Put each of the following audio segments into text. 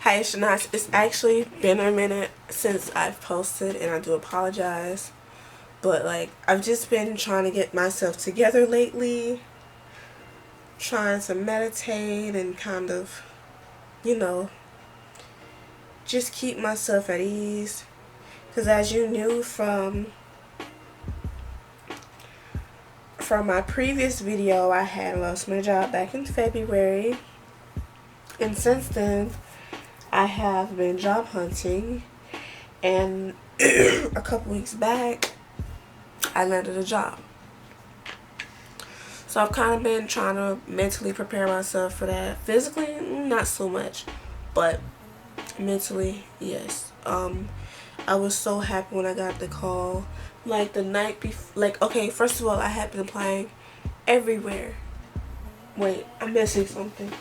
Hi, it's Shanice. It's actually been a minute since I've posted, and I do apologize. But, like, I've just been trying to get myself together lately, trying to meditate and kind of, you know, just keep myself at ease. Because as you knew from my previous video, I had lost my job back in February. And since then, I have been job hunting, and a couple weeks back, I landed a job. So I've kind of been trying to mentally prepare myself for that. Physically, not so much, but mentally, yes. I was so happy when I got the call. Like the night before, like, okay, first of all, I had been applying everywhere. Wait, I'm missing something.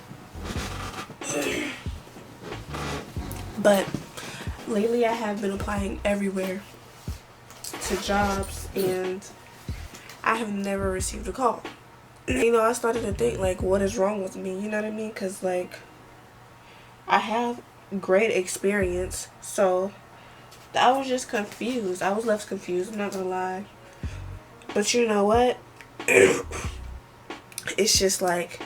But lately I have been applying everywhere to jobs, and I have never received a call. You know, I started to think, like, what is wrong with me? You know what I mean? Because, like, I have great experience, so I was just confused. I was left confused, I'm not gonna lie. But you know what? It's just like,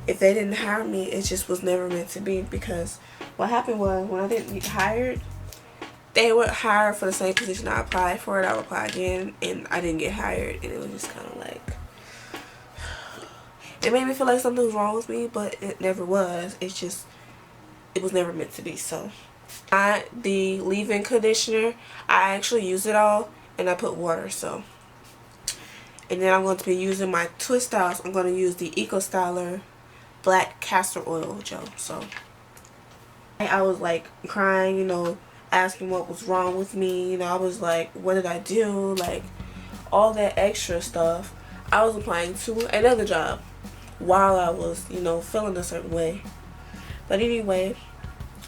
if they didn't hire me, it just was never meant to be. Because what happened was, when I didn't get hired, they would hire for the same position I applied for it. I would apply again, and I didn't get hired. And it was just kind of like, it made me feel like something was wrong with me, but it never was. It's just, it was never meant to be. So, the leave-in conditioner, I actually use it all, and I put water. So, and then I'm going to be using my twist styles. I'm going to use the Eco Styler black castor oil gel. So, I was like crying, you know, asking what was wrong with me. You know, I was like, what did I do? Like, all that extra stuff. I was applying to another job while I was, you know, feeling a certain way. But anyway,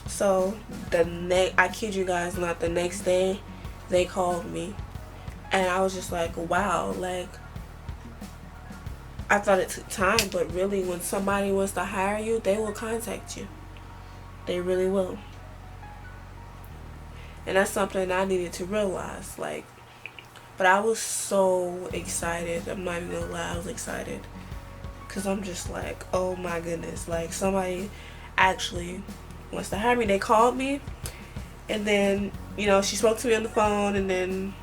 so I kid you guys not, the next day they called me, and I was just like, wow, like, I thought it took time, but really, when somebody wants to hire you, they will contact you. They really will. And that's something I needed to realize, like, but I was so excited. I'm not even gonna lie, I was excited. Because I'm just like, oh my goodness, like, somebody actually wants to hire me. They called me, and then, you know, she spoke to me on the phone, and then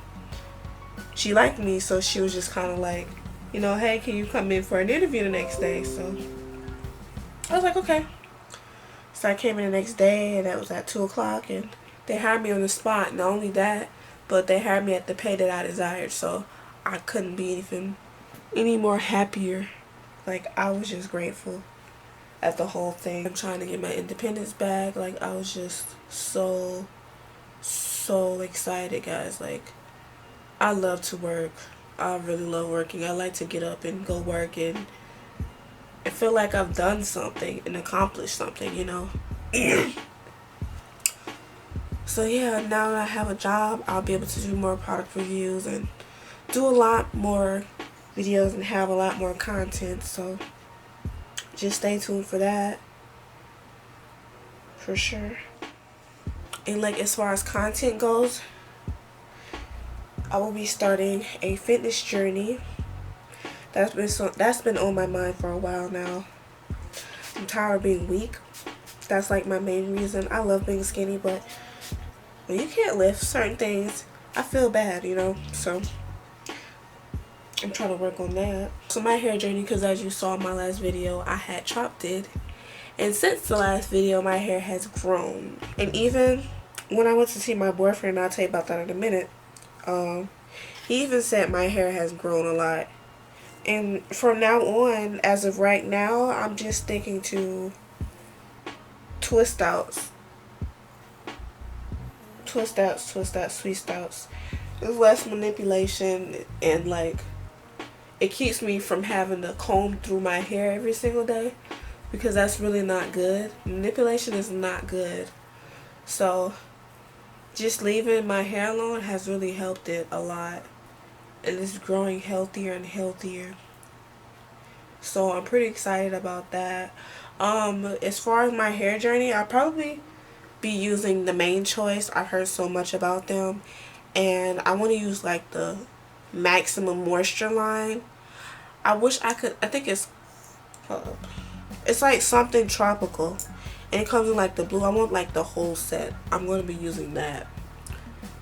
she liked me, so she was just kind of like, you know, hey, can you come in for an interview the next day? So I was like, okay. So I came in the next day, and that was at 2 o'clock, and they hired me on the spot. Not only that, but they hired me at the pay that I desired, so I couldn't be any more happier. Like, I was just grateful at the whole thing. I'm trying to get my independence back. Like, I was just so excited, guys. Like, I love to work. I really love working. I like to get up and go work, and I feel like I've done something and accomplished something, you know. So yeah, now that I have a job, I'll be able to do more product reviews and do a lot more videos and have a lot more content. So just stay tuned for that, for sure. And like, as far as content goes, I will be starting a fitness journey. That's been on my mind for a while now. I'm tired of being weak. That's like my main reason. I love being skinny, but when you can't lift certain things, I feel bad, you know. So I'm trying to work on that. So my hair journey, because as you saw in my last video, I had chopped it, and since the last video, my hair has grown. And even when I went to see my boyfriend, I'll tell you about that in a minute, he even said my hair has grown a lot. And from now on, as of right now, I'm just sticking to twist outs, twist outs, twist outs. There's less manipulation, and like, it keeps me from having to comb through my hair every single day, because that's really not good. Manipulation is not good. So just leaving my hair alone has really helped it a lot, and it's growing healthier and healthier. So I'm pretty excited about that. As far as my hair journey, I probably be using the Main Choice. I've heard so much about them, and I want to use like the Maximum Moisture line. I wish I could. I think it's like something tropical, and it comes in like the blue. I want like the whole set. I'm going to be using that,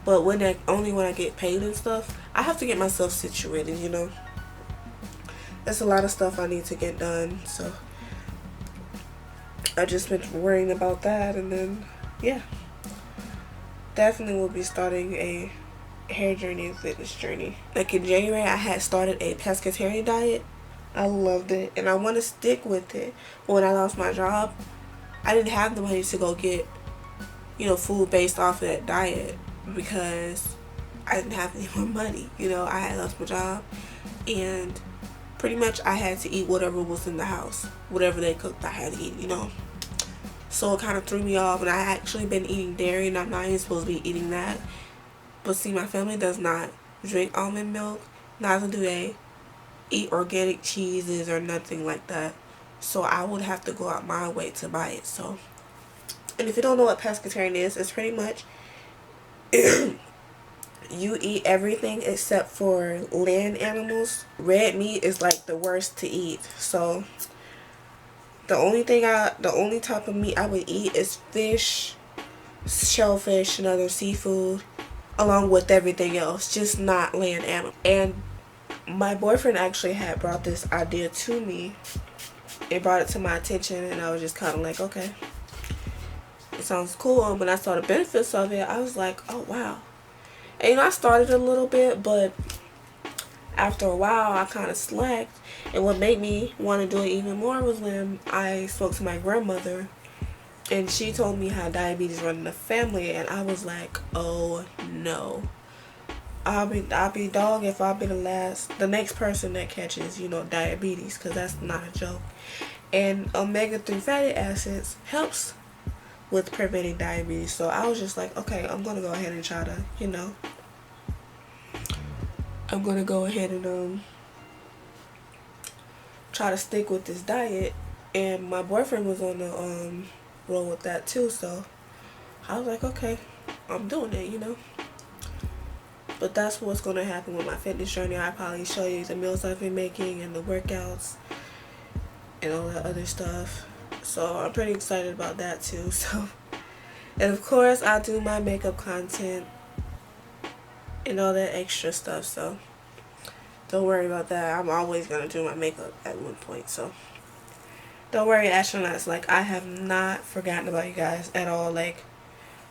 but only when I get paid and stuff. I have to get myself situated, you know. There's a lot of stuff I need to get done, so I just been worrying about that. And then yeah, definitely will be starting a hair journey and fitness journey. Like in January, I had started a pescatarian diet. I loved it, and I want to stick with it. But when I lost my job, I didn't have the money to go get, you know, food based off of that diet, because I didn't have any more money. You know, I had lost my job, and pretty much I had to eat whatever was in the house. Whatever they cooked, I had to eat, you know. So it kind of threw me off, and I actually been eating dairy, and I'm not even supposed to be eating that. But see, my family does not drink almond milk, neither do they eat organic cheeses or nothing like that. So I would have to go out my way to buy it. So, and if you don't know what pescatarian is, it's pretty much you eat everything except for land animals. Red meat is like the worst to eat. So the only type of meat I would eat is fish, shellfish, and other seafood, along with everything else, just not land animals. And my boyfriend actually had brought this idea to me. It brought it to my attention, and I was just kind of like, okay, it sounds cool. And when I saw the benefits of it, I was like, oh wow. And you know, I started a little bit, but after a while I kind of slacked. And what made me want to do it even more was when I spoke to my grandmother, and she told me how diabetes run in the family, and I was like, oh no. I'll be dog if I'll be the next person that catches, you know, diabetes, because that's not a joke. And omega-3 fatty acids helps with preventing diabetes. So I was just like, okay, I'm gonna go ahead and try to, you know, I'm gonna go ahead and try to stick with this diet. And my boyfriend was on the roll with that too, so I was like, okay, I'm doing it, you know. But that's what's going to happen with my fitness journey. I'll probably show you the meals I've been making and the workouts and all that other stuff. So I'm pretty excited about that too. So, and of course I'll do my makeup content and all that extra stuff. So don't worry about that. I'm always going to do my makeup at one point. So don't worry, astronauts. Like, I have not forgotten about you guys at all. Like,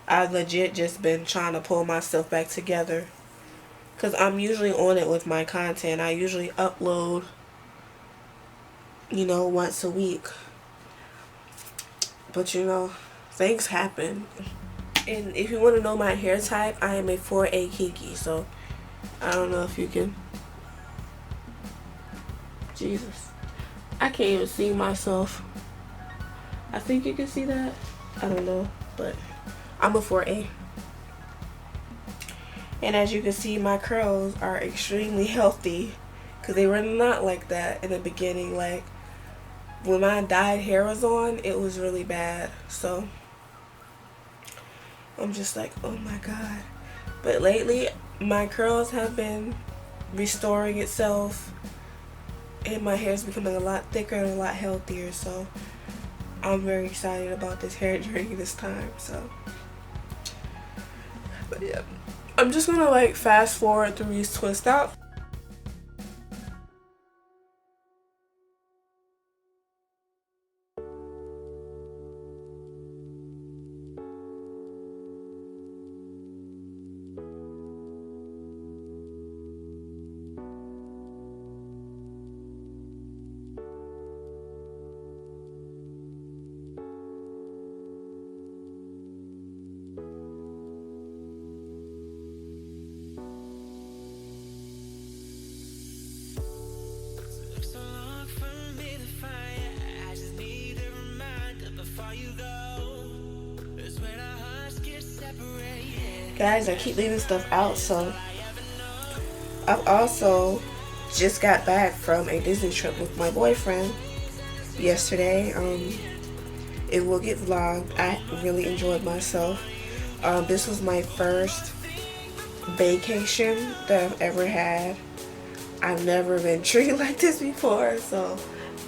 I've legit just been trying to pull myself back together, because I'm usually on it with my content. I usually upload, you know, once a week. But, you know, things happen. And if you want to know my hair type, I am a 4A kinky. So, I don't know if you can. Jesus. I can't even see myself. I think you can see that. I don't know. But I'm a 4A. And as you can see, my curls are extremely healthy, because they were not like that in the beginning. Like, when my dyed hair was on, it was really bad. So I'm just like, oh my god. But lately, my curls have been restoring itself, and my hair's becoming a lot thicker and a lot healthier. So I'm very excited about this hair journey this time. So, but yeah, I'm just gonna like fast forward through these twist outs. Guys, I keep leaving stuff out. So I've also just got back from a Disney trip with my boyfriend yesterday. It will get vlogged. I really enjoyed myself. This was my first vacation that I've ever had. I've never been treated like this before, so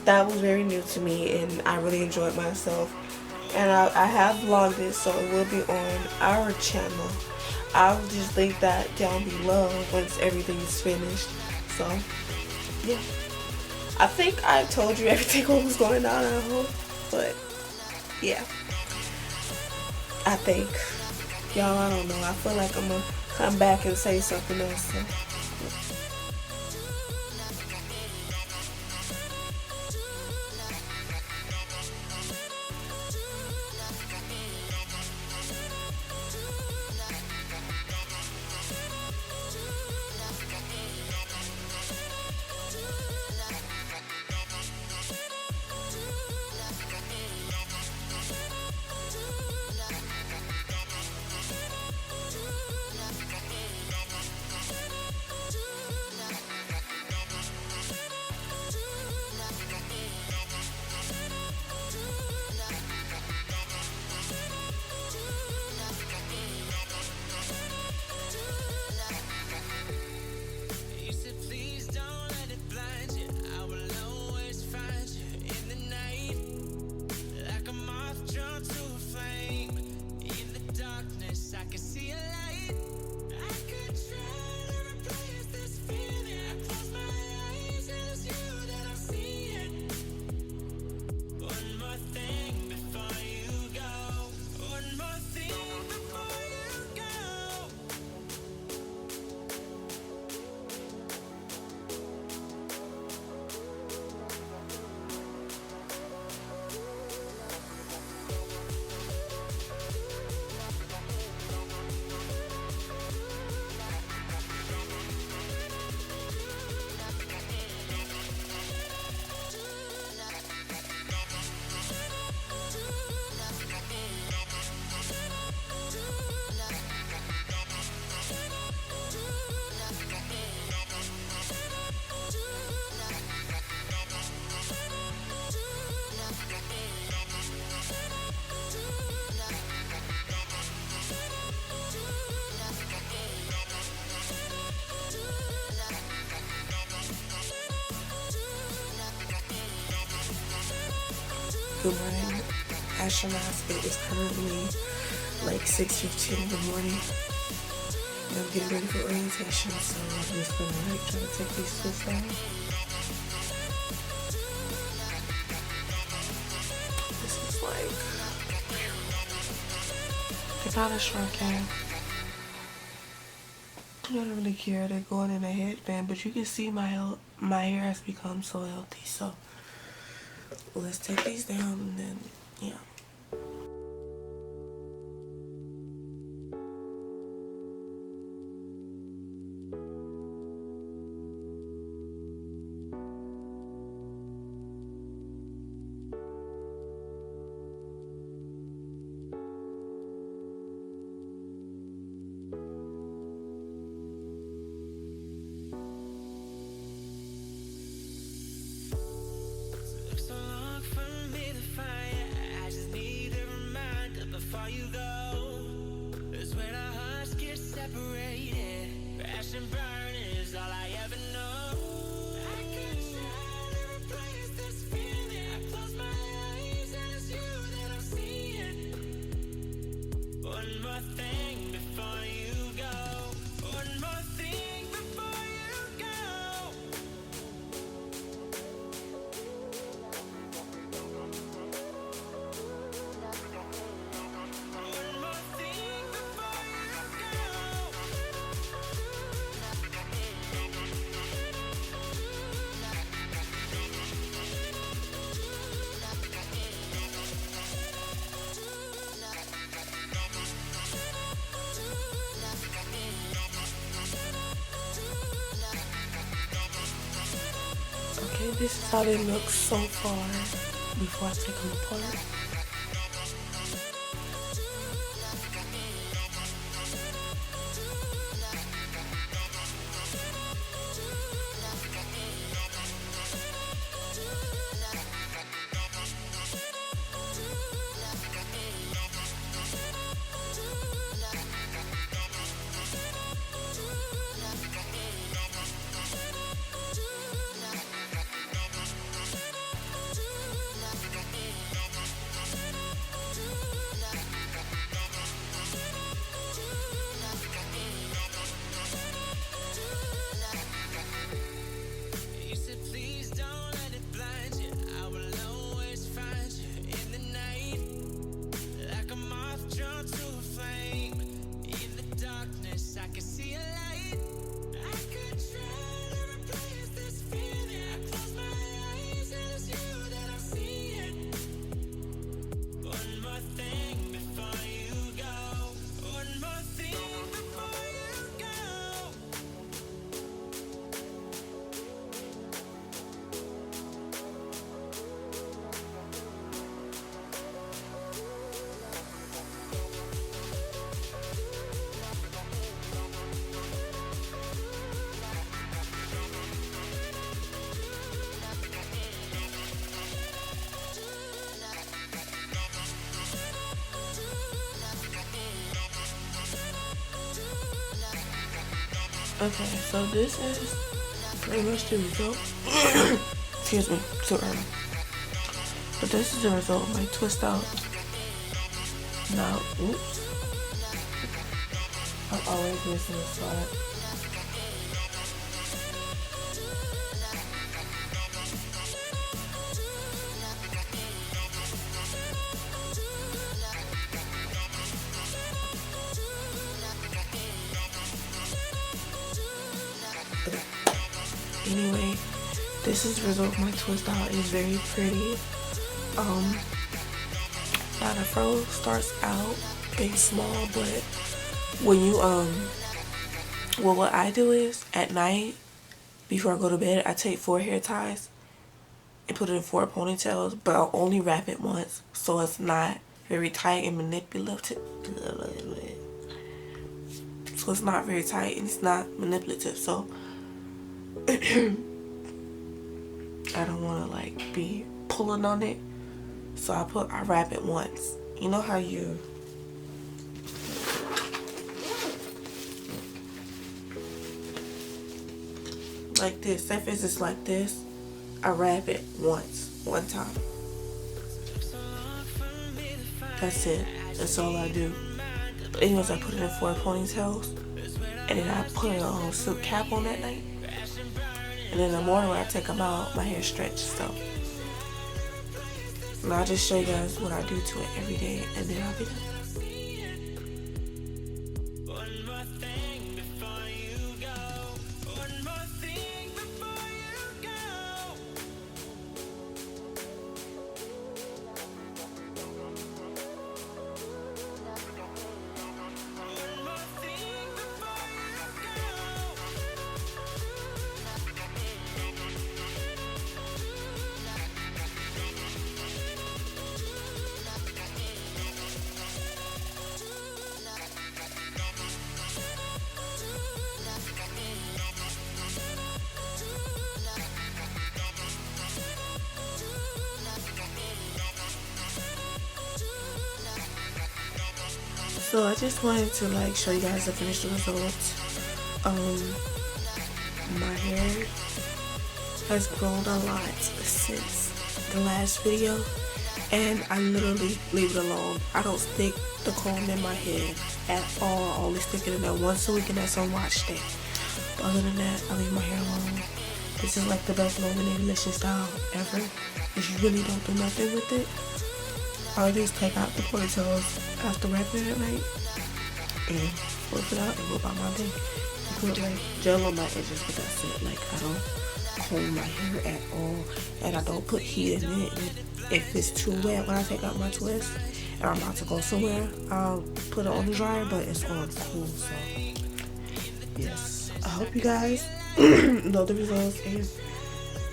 that was very new to me, and I really enjoyed myself. And I have vlogged it, so it will be on our channel. I'll just link that down below once everything is finished. So yeah, I think I told you everything what was going on, I hope. But yeah, I think, y'all, I don't know, I feel like I'm gonna come back and say something else, so. Good morning, astronauts. It is currently like 6:15 in the morning, and I'm getting ready for orientation, so I'm just gonna like try to take these twists out. This is like, it's not a short cap. I don't really care. They're going in a headband, but you can see my hair has become so healthy, so let's take these down and then, yeah. Okay, this is how they look so far before I take them apart. Okay, so this is pretty much the result. Excuse me, too early. But this is the result of my twist out. Now, oops. I'm always missing a spot. Anyway, this is the result of my twist out. It's very pretty. Now the fro starts out being small, but when you well, what I do is at night before I go to bed, I take 4 hair ties and put it in 4 ponytails, but I'll only wrap it once, so it's not very tight and manipulative. So it's not very tight and it's not manipulative. So I don't want to like be pulling on it, so I wrap it once. You know how you like this. Say if it's just like this, I wrap it one time. That's it. That's all I do. But anyways, I put it in 4 ponytails, and then I put a silk cap on that night. And in the morning when I take them out, my hair stretches. So, and I'll just show you guys what I do to it every day, and then I'll be done. So I just wanted to like show you guys the finished results. My hair has grown a lot since the last video, and I literally leave it alone. I don't stick the comb in my head at all. I only stick it in there once a week, and that's on wash day. But other than that, I leave my hair alone. This is like the best illuminated style ever, because you really don't do nothing with it. All I do is take out the ponytails after wrapping it at night and flip it out and go about my day. I put like gel on my edges, but that's it. Like I don't comb my hair at all, and I don't put heat in it. And if it's too wet when I take out my twist and I'm about to go somewhere, I'll put it on the dryer, but it's on cool. So yes, I hope you guys know the results, and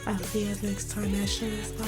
I'll see you guys next time. That show is bye.